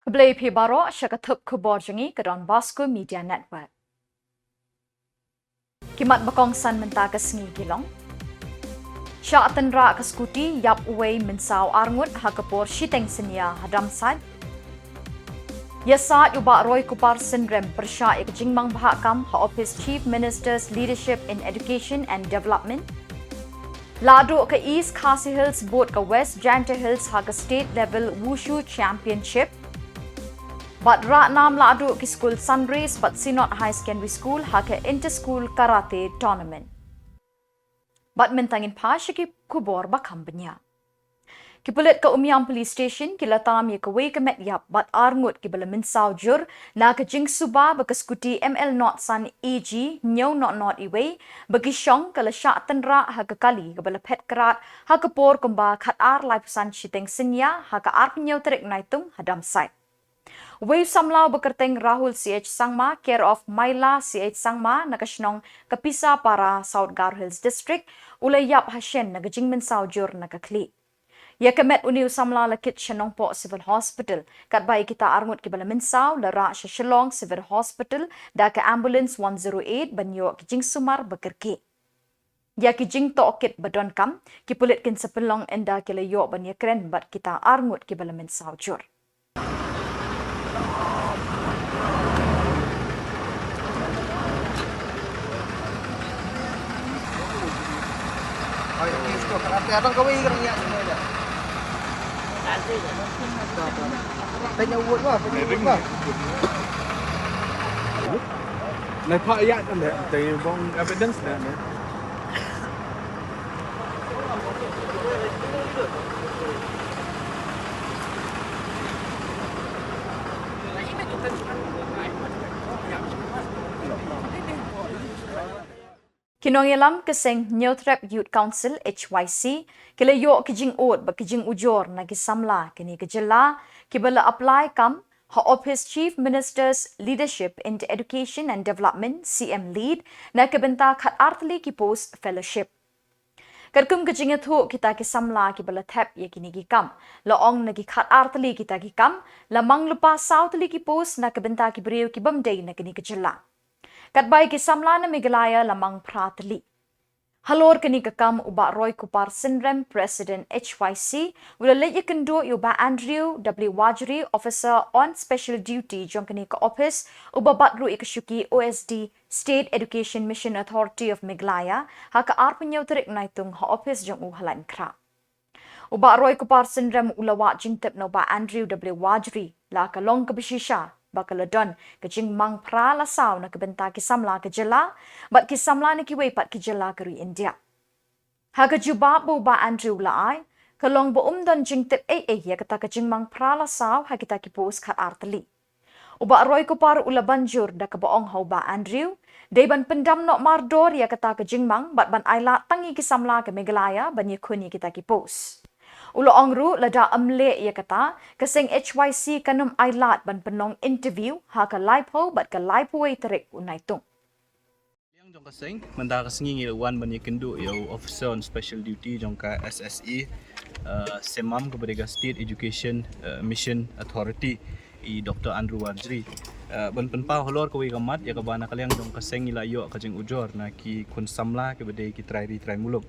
Keblai pi baro syakatup Khuborjylla ke Donbosco Media Network. Kimat bakong san menta ke sengi Shillong. Syak tenra ke skuti yap uwei mensau arngut ha kepor shiteng senia hadam sad. Yasa ubak roy kupar syndrome persya ik jingmang bahakam ha Office Chief Minister's Leadership in Education and Development. Ladu ke East Khasi Hills boat ke West Janta Hills ha ke State Level Wushu Championship. But Ratnam ladu ki school sunrays but Sinot High Secondary School ha ke inter-school karate tournament. But mentangin pa siya ki Khubor bakam benya. Kipulit ke Umyang Police Station kila tam ye ke wei ke met yap but arngut ki bala minsau jur na ke jing suba ba ke skuti ML not san AG nyau not iwei bagi syong kala syak tenra ha ke kali ke bala pet kerat ha ke por kumba khat ar lai pesan shiteng senya ha ke ar penyau terik Naitung hadam site. Wave Samla bekerteng Rahul CH Sangma, care of Maila CH Sangma, nakasnong kapisa para South Gar Hills District, ulay yap hasyen nagajing mensau jur nakakli. Ya kemet uniu Samla lakit Shanong Po Civil Hospital, kat bayi kita arngut kibala mensau, lara sa Shillong Civil Hospital, da ke ambulance 108 banyo kijing sumar bekerki. Ya kijing tookit badon kam, kipulit kin sepelong enda kilayo banya keren bat kita arngut kibala mensau jur. Abang kau ingin kerja sini dah. Tanya uat lah, tanya uat lah. Này phơi ya nè, thì bong evidence nè. Kinongilam keseng Neutrap Youth Council HYC kila yo kijing ot ba kijing ujor na Samla kini ke Jylla kibala apply kam ha Office Chief Minister's Leadership in Education and Development CM Lead na kebenta khat artli ki post fellowship. Karkum kijing thu kita ke Samla kibala thap ye kini ki kam laong na ki khat artli kita ki kam lamang lupa southli ki post na kebenta ki breu ki bamdei na kini ke Jylla. Katbay ki Samla na Meghalaya lamang pratli. Halor kini kakam uba Roy Kupar Syndrome President HYC wila leye kendo uba Andrew W. Wajri Officer on Special Duty jong kini ka office uba batru ikashuki OSD State Education Mission Authority of Meghalaya haka arpenyaw terik Naitung ha office jong uhalan kra. Uba Roy Kupar Syndrome ulawa jingtep na uba Andrew W. Wajri la kalong kabishisha bakaladon kajing mang prala saw na kabenta ki Samla ke Jylla bat ki Samla ni kiwei pat ki Jylla kari India. Ha juba bu ba Andrew laai kalong bo umdon jingtip ya kata kajing mang prala saw ha kita ki pos khat artali. Uba Roy Kupar ula banjur da kabaong hau ba Andrew day ban pendam nok mardor ya kata kajing mang bat ban aila tangi ki Samla ke Meghalaya ban yakuni kita ki pos. Ulo ongru lada amle ya kata keseng HYC kanum ailat ban penong interview ha ka live ho bat ka live way terik Naitung. Yang jong keseng menda kesengi wan ban kendu yo officer on special duty jong ka SSE semam kepada State Education Mission Authority i Dr. Andrew Wajri ban penpa holor ko gamat ya kabana kalyang jong keseng ilayo kajing ujor na ki kun Samla ke bade ki try muluk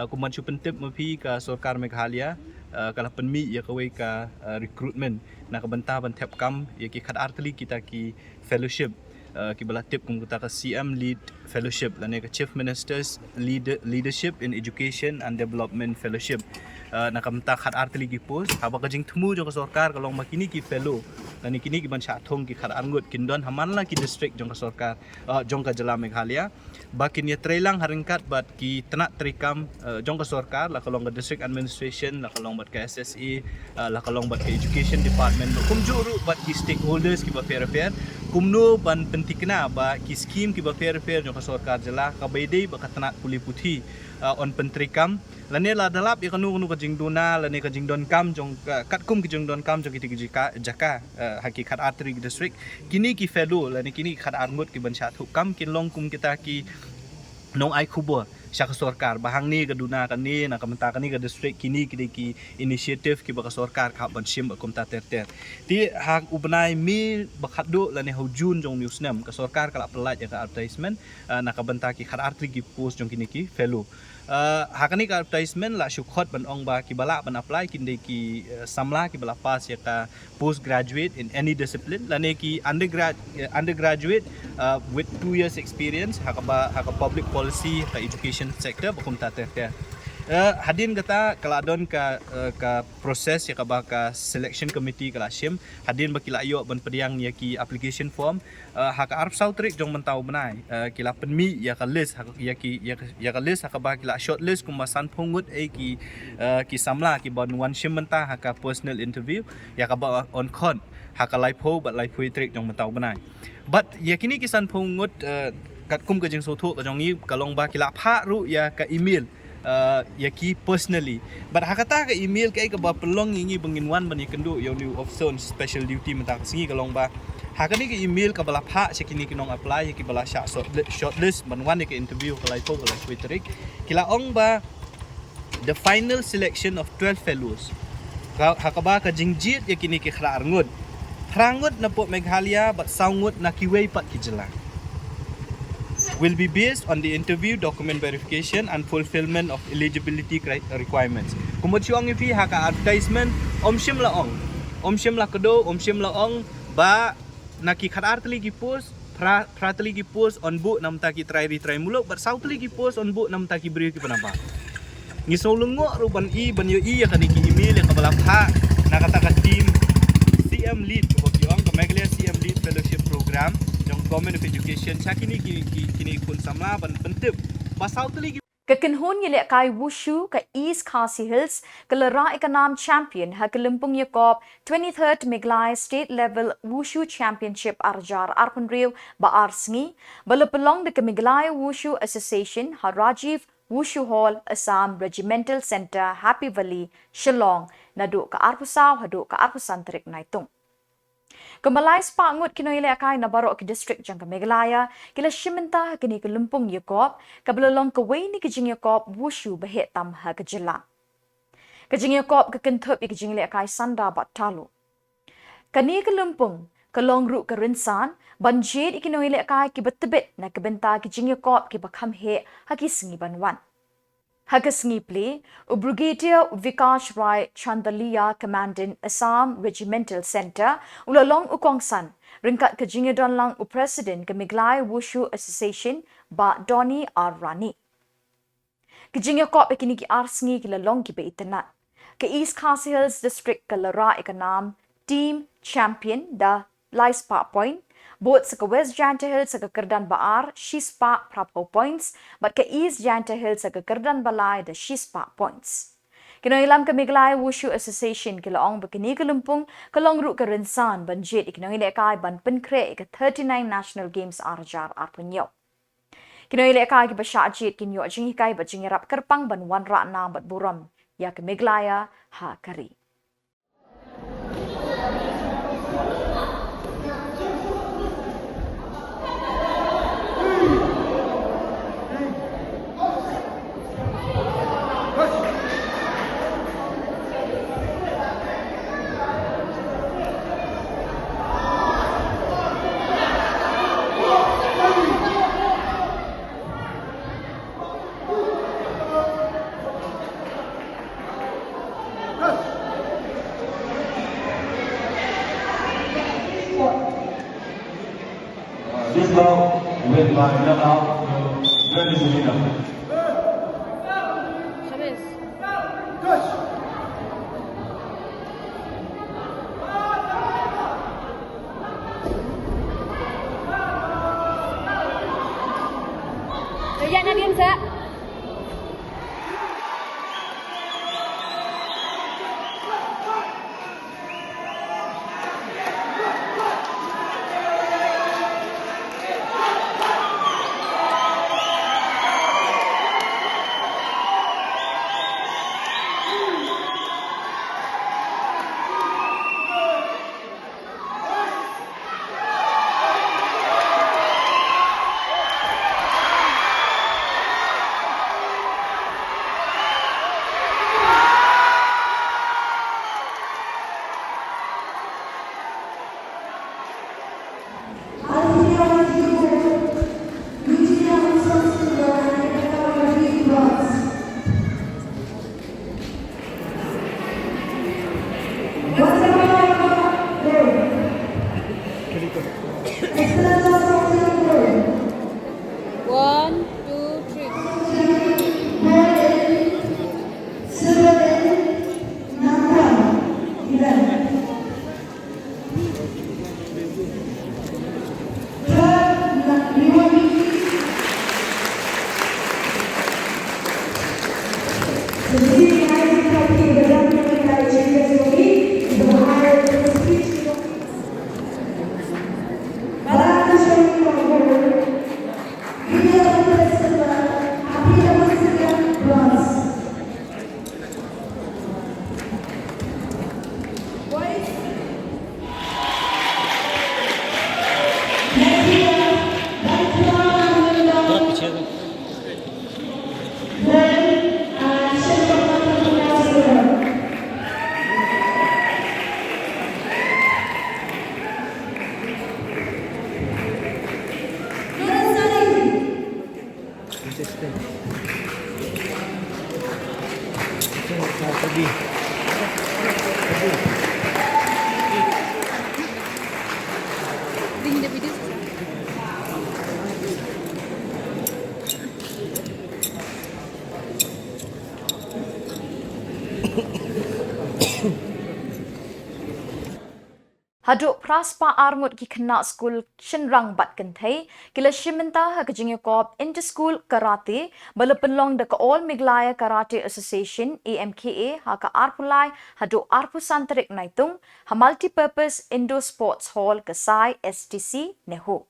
kuman chu pentip mapi ka sarkar Meghalaya kala penmi ya kawai ka recruitment na kabanta ban tap kam ya ki khat artli kita ki fellowship ki bala tip kum kita ka CM lead fellowship lane ka Chief Minister's Leadership in Education and Development fellowship na kamta khat artli ki post haba ka jing thumu jong ka sarkar kalong makini ki fellow lani kini ki ban sha thong ki khat arngut kindon hamanla ki district jong ka sarkar jong ka Jylla Meghalaya bakin ya trailang haringkat bat ki tanak trikam jong ka sarkar la kalong ka district administration la kalong bat ka SSE la kalong bat ka education department kum juru bat ki stakeholders ki ba fair kumno ban pentikna ba ki scheme ki ba fair jong ka sarkar Jylla ka baydei ba ka tanak puli puthi on pentrikam lane la dalap ya kanu ka jing dona lane ka jing don kam jong katkum ki jing don kam jong ki jaka hakikat artri district kini ki fellow lane kini khat arngut ki ban sha thu kam kin long kum kita ki nong ai Khubor syak sorkar bahang ni kaduna kan ni na kamenta kan ni ka district kini ki initiative ki baka sorkar ka ban shim akum ta ter ti hak ubnai mi bakhadu la ne hujun jong newsnam ka sorkar kala pelat ya ka advertisement na ka benta ki khar arti ki post jong kini ki fellow hakani ka advertisement la shukhot ban ong ba ki bala ban apply kinde ki samla ki bala pass ya ka postgraduate in any discipline la ne ki undergraduate with 2 years experience haka public policy ka education sector bakum ta ter hadin kata kaladon ka proses ya ka selection committee kala shim hadin bakila ayo ban pediang ya ki application form haka arp sautrik jong mentau benai kila penmi ya ka list ya ka list haka bakila shortlist kumasan pungut ki samla ki ban wan shim menta haka personal interview ya ka ba on con haka laipo bat laipo trik jong mentau benai but ya kini kisan pungut kat kum ka jeng sothok ka jong ni kalong ba kila pha ru ya ka email yaki personally but hakata ka email kai ka ba pelong ngi bangin wan ban yakendu yo new option special duty menta singi kalong ba hakani ka email ka bala pha sekini kinong apply yaki bala shortlist ban wan ka interview ka laipo ka twitterik kila ong ba the final selection of 12 fellows hakaba ka jingjit yakini ki khrangut na po Meghalaya but saungut na kiwei pat ki Jylla will be based on the interview document verification and fulfillment of eligibility requirements. Khuborjylla fi haka advertisement om Shimla kado om Shimla ong ba naki khadartli ki post pratli ki post on book namta ki try muluk but sautli ki post on book namta ki beri ki panapa. Ngisolungo ruban ban yo ya kaniki email yang kabala pha nakata ka team CM lead Khuborjylla ka Meghalaya CM lead fellowship program yang Government of Education sakini kini kun samla ban bentip basau tuli Kekenhun yelek kai wushu ka East Khasi Hills kelara ikanam champion ha kelimpung yakop 23rd Meghalaya State Level Wushu Championship arjar arpunriu ba arsngi balapelong de Meghalaya Wushu Association ha Rajiv Wushu Hall Assam Regimental Center Happy Valley Shillong nadu ka arpusaw hadu ka arpusantrik Naitung. Kemalai sepangut kino ile akai na barok ke district jang ke Meghalaya kila shimenta kini ke lumpung yakop kabelolong ke wei ni ke jing yakop wushu behet tam ha ke Jylla. Ke jing yakop ke kentup ke jing ile akai sanda bat talu. Kani ke lumpung ke long ru ke rinsan banjir kino ile akai ke betebet na ke benta ke jing yakop ke bakam he ha ki singi banwan. Hagasngi play, Brigadier Vikas Rai Chandaliya Commandant Assam Regimental Center, ulalong ukongsan, ringkat ke jingadon lang President ke Meghalaya Wushu Association, ba Donny R. Rani. Ke jingakop ikini ki arsngi ki lalong ki be itanat. Ke East Khasi Hills District ke lara ikanam, Team Champion da Laispa Point, both sa West Janta Hills sa Kerdan Baar, Shispa Prapo Points, but ka East Janta Hills sa Kerdan Balai da Shispa Points. Kinailam ka Meghalaya Wushu Association kilaong bakini kalumpung kalong ru ka rinsan banjit ikinahile kay ban penkre ka 39 National Games arjar arpunyo. Kinahile kay ba shajit kinyo jing hikay ba jingirap kerpang ban wanra na bat buram ya ka Meghalaya ha kari. This ball went by Jylla out. Ready to lead up. Dạ nó game sẽ Haduk praspa arngut ki kena skul Shinrang bat kentai, kila shiminta ha kejing kop inter school karate, bala penlong de ka All Meghalaya Karate Association AMKA ha ka arpulai haduk arpu santarik Naitung ha multi-purpose indoor sports hall kasai STC NEHU.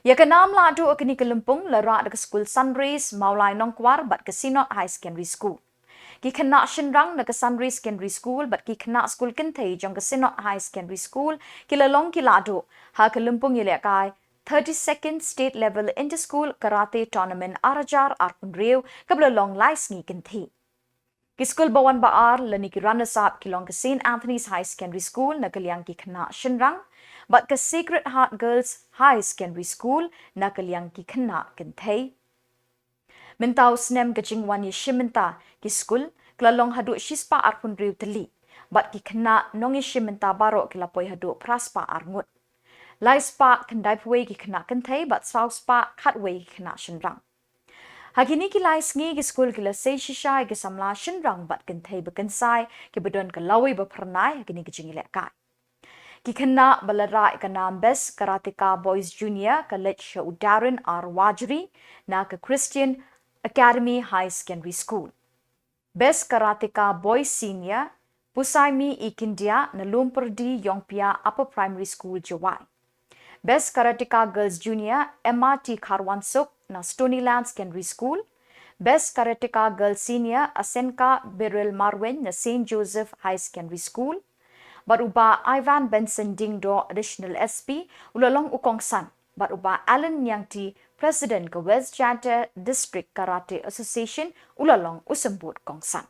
Ya ke nam ladu akini kelempung larak de school Sunrays Maulai Nongkwar bat Casinot High Secondary School. Ki kena Shinrang na ke Sunrays Secondary School bat ki kena school kentai jong Casinot High Secondary School ki lalong ki ladu ha kelempung ile kai 32nd state level inter school karate tournament arajar arpun reu kabla long lais ngi kentai. Ki school bawan baar lani ki runners up ki long ke St Anthony's High Secondary School na kaliang ki kena Shinrang but ke Sacred Heart Girls High Secondary School na kaliang ki kena kentai. Mentau snem kecing wan ye shiminta ki school klalong hadu shispa arpun riu teli but ki kena nong ye shiminta baro ki lapoi hadu praspa arngut. Lai spa kendai pwe ki kena kentai but sau spa katwe ki kena Shinrang. Hakini ki lai sngi ki school ki la sei shisha ki Samla Shinrang but kentai bekensai ki bedon ke lawi bepernai hakini kecing ile kai. Ki kena balarai ka nam Best Karateka Boys Junior College Udaran R. Wajri na ke Christian Academy High Secondary School. Best Karateka Boys Senior Pusaimi Ikindia na Lumperdi Yongpia Upper Primary School Jawai. Best Karateka Girls Junior MRT Karwansuk na Stonyland Secondary School. Best Karateka Girls Senior Asenka Biril Marwen na St. Joseph High Secondary School. Baruba Ivan Benson Dingdo Additional SP ulalong ukongsan. Baruba Alan Nyangti President ke West Janta District Karate Association ulalong usembut kongsan.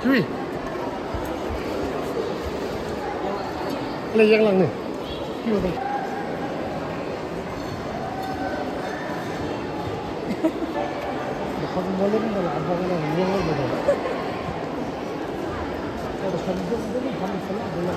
Cui. Ini yang lang ni. Cui. Kalau boleh ni kalau abang ni yang lang boleh. Kalau sambil ni kami salah boleh.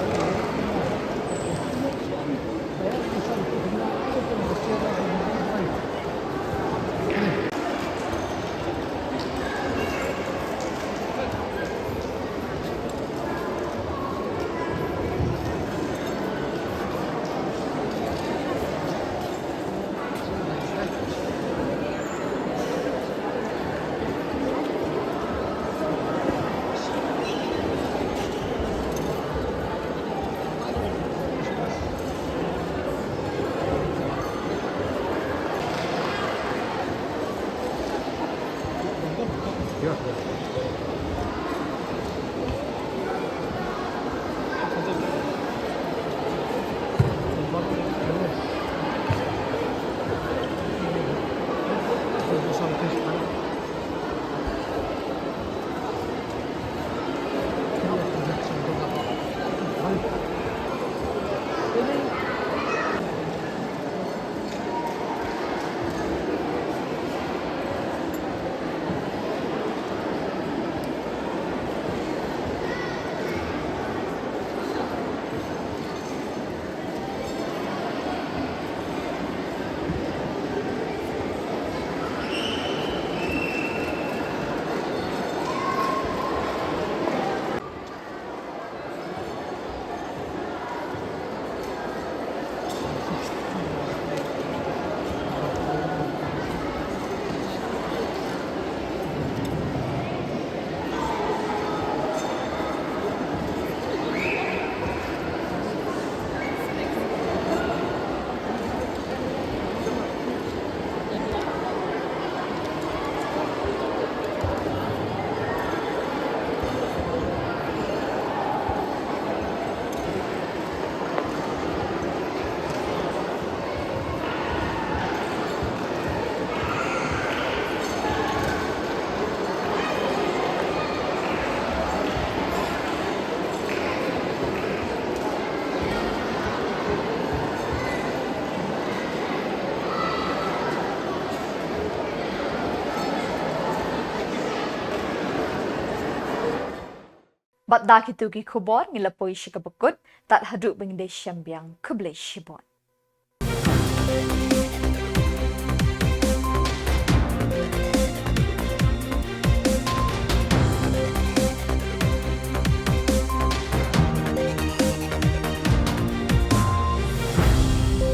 Bat da kitu ki Khubor ngilapoi shikabakut tat haduk bengde syambiang kublai shibon.